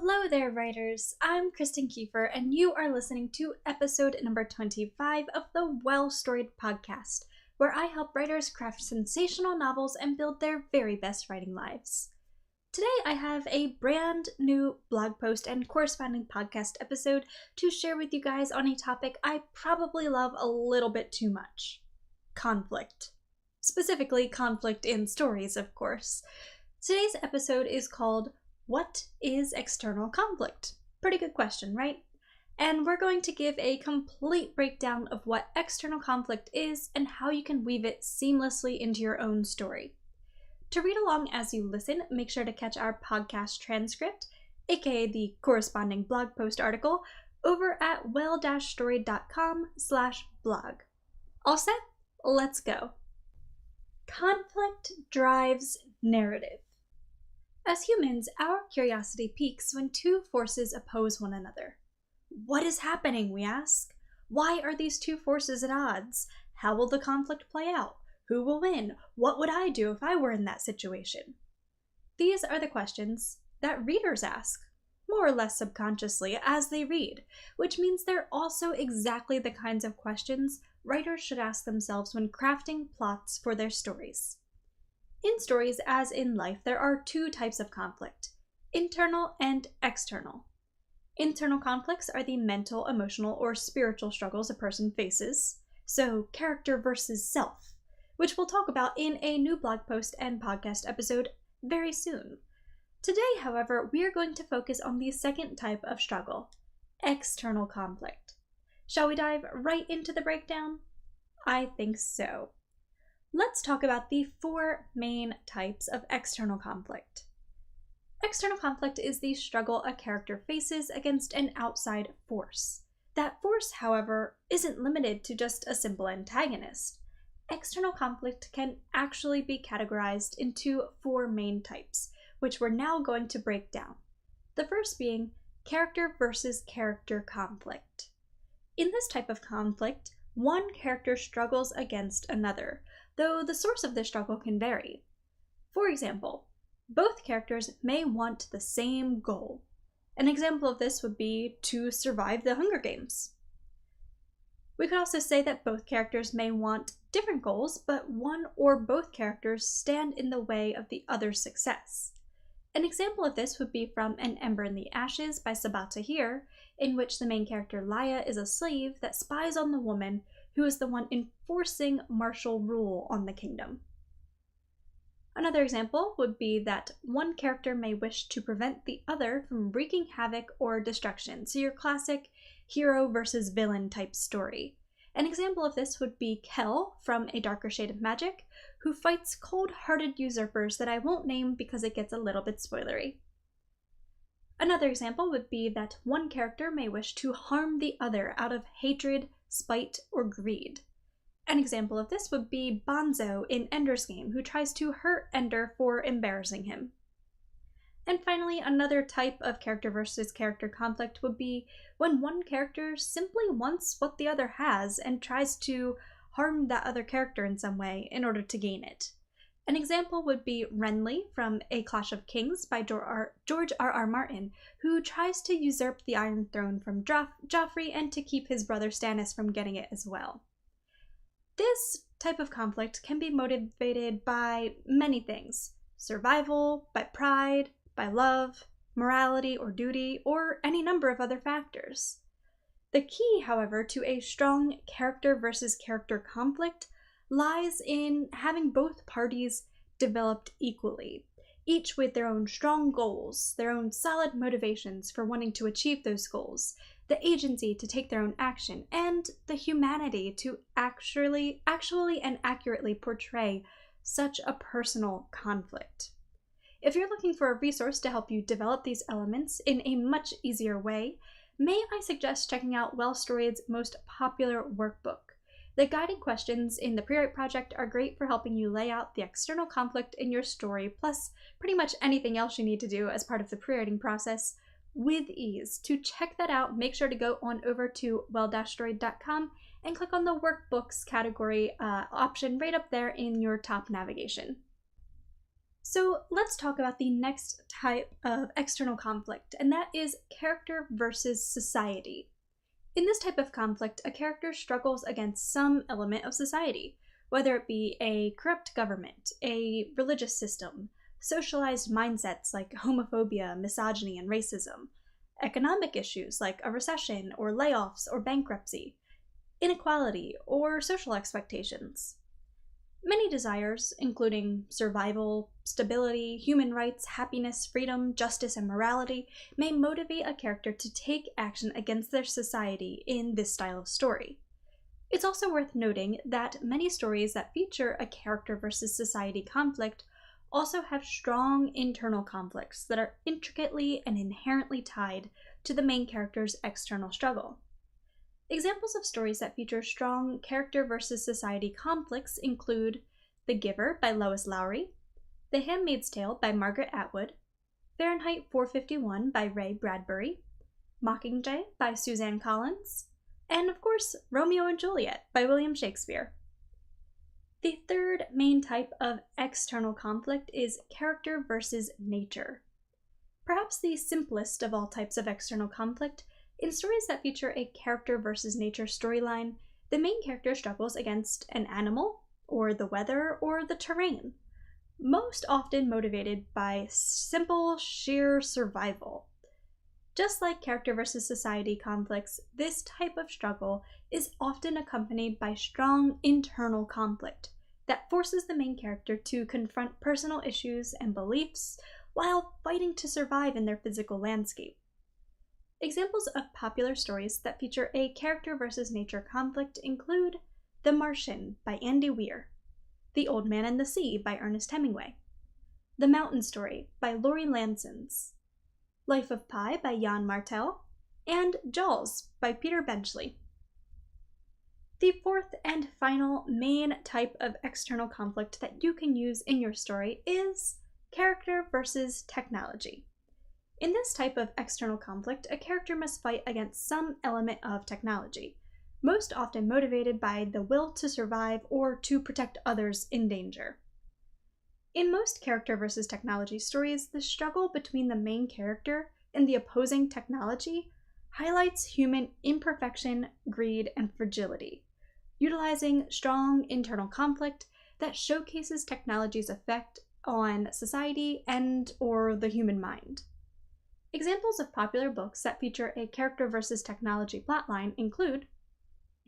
Hello there, writers! I'm Kristen Kiefer, and you are listening to episode number 25 of the Well Storied podcast, where I help writers craft sensational novels and build their very best writing lives. Today I have a brand new blog post and corresponding podcast episode to share with you guys on a topic I probably love a little bit too much. Conflict. Specifically, conflict in stories, of course. Today's episode is called What is External Conflict? Pretty good question, right? And we're going to give a complete breakdown of what external conflict is and how you can weave it seamlessly into your own story. To read along as you listen, make sure to catch our podcast transcript, aka the corresponding blog post article, over at well-storied.com/blog. All set? Let's go. Conflict drives narrative. As humans, our curiosity peaks when two forces oppose one another. What is happening, we ask? Why are these two forces at odds? How will the conflict play out? Who will win? What would I do if I were in that situation? These are the questions that readers ask, more or less subconsciously, as they read, which means they're also exactly the kinds of questions writers should ask themselves when crafting plots for their stories. In stories, as in life, there are two types of conflict: internal and external. Internal conflicts are the mental, emotional, or spiritual struggles a person faces, so character versus self, which we'll talk about in a new blog post and podcast episode very soon. Today, however, we are going to focus on the second type of struggle, external conflict. Shall we dive right into the breakdown? I think so. Let's talk about the four main types of external conflict. External conflict is the struggle a character faces against an outside force. That force, however, isn't limited to just a simple antagonist. External conflict can actually be categorized into four main types, which we're now going to break down. The first being character versus character conflict. In this type of conflict, one character struggles against another, though the source of this struggle can vary. For example, both characters may want the same goal. An example of this would be to survive the Hunger Games. We could also say that both characters may want different goals, but one or both characters stand in the way of the other's success. An example of this would be from An Ember in the Ashes by Sabaa Tahir, in which the main character Laya is a slave that spies on the woman who is the one enforcing martial rule on the kingdom. Another example would be that one character may wish to prevent the other from wreaking havoc or destruction, so your classic hero versus villain type story. An example of this would be Kel from A Darker Shade of Magic, who fights cold-hearted usurpers that I won't name because it gets a little bit spoilery. Another example would be that one character may wish to harm the other out of hatred, spite, or greed. An example of this would be Bonzo in Ender's Game, who tries to hurt Ender for embarrassing him. And finally, another type of character versus character conflict would be when one character simply wants what the other has and tries to harm that other character in some way in order to gain it. An example would be Renly from A Clash of Kings by George R.R. Martin, who tries to usurp the Iron Throne from Joffrey and to keep his brother Stannis from getting it as well. This type of conflict can be motivated by many things: survival, by pride, by love, morality or duty, or any number of other factors. The key, however, to a strong character versus character conflict lies in having both parties developed equally, each with their own strong goals, their own solid motivations for wanting to achieve those goals, the agency to take their own action, and the humanity to actually and accurately portray such a personal conflict. If you're looking for a resource to help you develop these elements in a much easier way, may I suggest checking out Well Storied's most popular workbook. The guiding questions in the Pre-Write project are great for helping you lay out the external conflict in your story, plus pretty much anything else you need to do as part of the pre-writing process, with ease. To check that out, make sure to go on over to well-storied.com and click on the workbooks category option right up there in your top navigation. So let's talk about the next type of external conflict, and that is character versus society. In this type of conflict, a character struggles against some element of society, whether it be a corrupt government, a religious system, socialized mindsets like homophobia, misogyny, and racism, economic issues like a recession or layoffs or bankruptcy, inequality, or social expectations. Many desires, including survival, stability, human rights, happiness, freedom, justice, and morality, may motivate a character to take action against their society in this style of story. It's also worth noting that many stories that feature a character versus society conflict also have strong internal conflicts that are intricately and inherently tied to the main character's external struggle. Examples of stories that feature strong character versus society conflicts include The Giver by Lois Lowry, The Handmaid's Tale by Margaret Atwood, Fahrenheit 451 by Ray Bradbury, Mockingjay by Suzanne Collins, and of course, Romeo and Juliet by William Shakespeare. The third main type of external conflict is character versus nature. Perhaps the simplest of all types of external conflict, in stories that feature a character versus nature storyline, the main character struggles against an animal, or the weather, or the terrain, most often motivated by simple, sheer survival. Just like character versus society conflicts, this type of struggle is often accompanied by strong internal conflict that forces the main character to confront personal issues and beliefs while fighting to survive in their physical landscape. Examples of popular stories that feature a character versus nature conflict include The Martian by Andy Weir, The Old Man and the Sea by Ernest Hemingway, The Mountain Story by Laurie Lansons, Life of Pi by Jan Martel, and Jaws by Peter Benchley. The fourth and final main type of external conflict that you can use in your story is character versus technology. In this type of external conflict, a character must fight against some element of technology, most often motivated by the will to survive or to protect others in danger. In most character versus technology stories, the struggle between the main character and the opposing technology highlights human imperfection, greed, and fragility, utilizing strong internal conflict that showcases technology's effect on society and/or the human mind. Examples of popular books that feature a character versus technology plotline include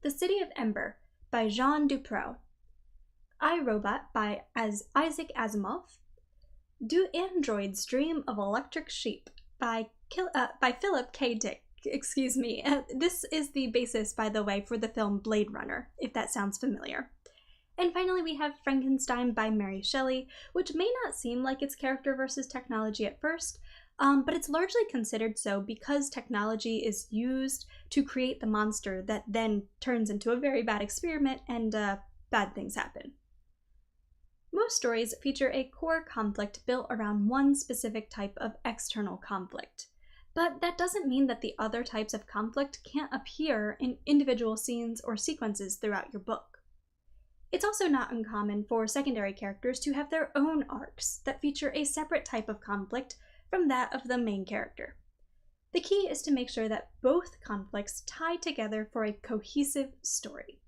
The City of Ember by Jean Duproux, I, Robot by Isaac Asimov, Do Androids Dream of Electric Sheep by Philip K. Dick. This is the basis, by the way, for the film Blade Runner, if that sounds familiar. And finally, we have Frankenstein by Mary Shelley, which may not seem like it's character versus technology at first, but it's largely considered so because technology is used to create the monster that then turns into a very bad experiment and bad things happen. Most stories feature a core conflict built around one specific type of external conflict, but that doesn't mean that the other types of conflict can't appear in individual scenes or sequences throughout your book. It's also not uncommon for secondary characters to have their own arcs that feature a separate type of conflict from that of the main character. The key is to make sure that both conflicts tie together for a cohesive story.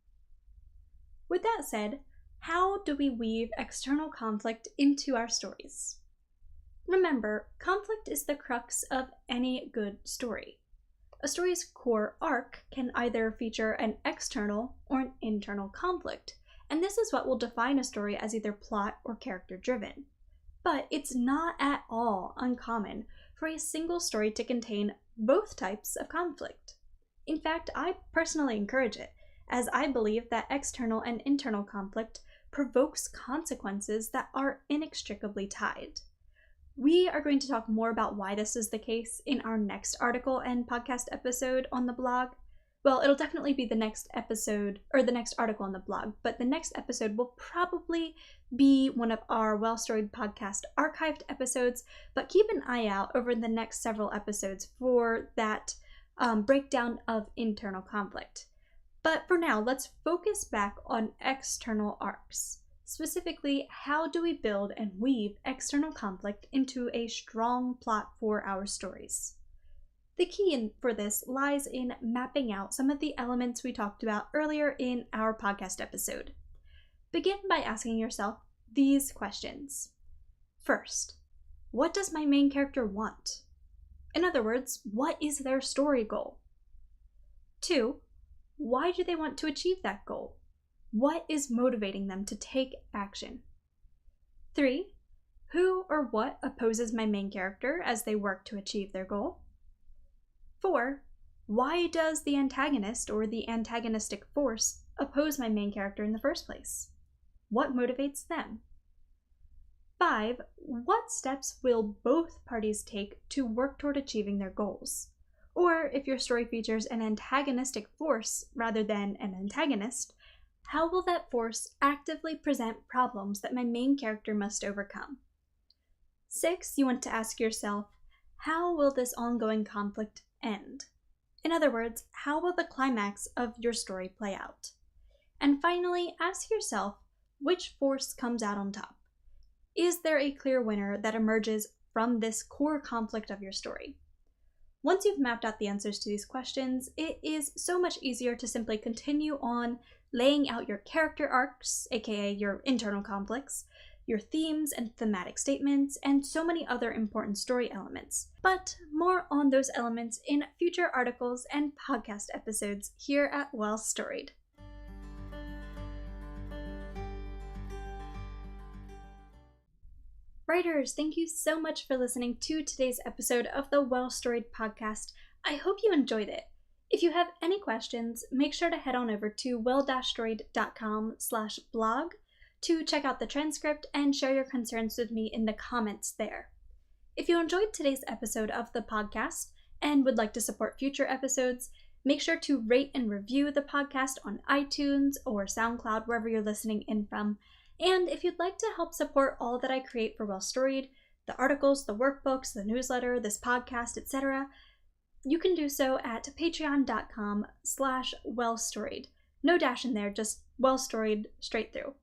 With that said, how do we weave external conflict into our stories? Remember, conflict is the crux of any good story. A story's core arc can either feature an external or an internal conflict, and this is what will define a story as either plot or character-driven. But it's not at all uncommon for a single story to contain both types of conflict. In fact, I personally encourage it, as I believe that external and internal conflict provokes consequences that are inextricably tied. We are going to talk more about why this is the case in our next article and podcast episode on the blog. Well, it'll definitely be the next episode, or the next article on the blog, but the next episode will probably be one of our well-storied podcast archived episodes, but keep an eye out over the next several episodes for that breakdown of internal conflict. But for now, let's focus back on external arcs, Specifically, how do we build and weave external conflict into a strong plot for our stories? The key for this lies in mapping out some of the elements we talked about earlier in our podcast episode. Begin by asking yourself these questions. First, what does my main character want? In other words, what is their story goal? 2, why do they want to achieve that goal? What is motivating them to take action? 3, who or what opposes my main character as they work to achieve their goal? 4, why does the antagonist or the antagonistic force oppose my main character in the first place? What motivates them? 5, what steps will both parties take to work toward achieving their goals? Or if your story features an antagonistic force rather than an antagonist, how will that force actively present problems that my main character must overcome? 6, you want to ask yourself, how will this ongoing conflict end? In other words, how will the climax of your story play out? And finally, ask yourself, which force comes out on top? Is there a clear winner that emerges from this core conflict of your story? Once you've mapped out the answers to these questions, it is so much easier to simply continue on laying out your character arcs, aka your internal conflicts, your themes and thematic statements, and so many other important story elements. But more on those elements in future articles and podcast episodes here at Well Storied. Writers, thank you so much for listening to today's episode of the Well Storied podcast. I hope you enjoyed it. If you have any questions, make sure to head on over to well-storied.com/blog to check out the transcript and share your concerns with me in the comments there. If you enjoyed today's episode of the podcast and would like to support future episodes, make sure to rate and review the podcast on iTunes or SoundCloud, wherever you're listening in from. And if you'd like to help support all that I create for Well Storied, the articles, the workbooks, the newsletter, this podcast, etc., you can do so at patreon.com/wellstoried. No dash in there, just Well Storied straight through.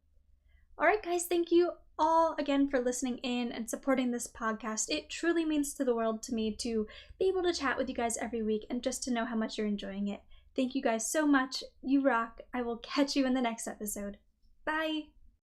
Alright guys, thank you all again for listening in and supporting this podcast. It truly means to the world to me to be able to chat with you guys every week and just to know how much you're enjoying it. Thank you guys so much. You rock. I will catch you in the next episode. Bye!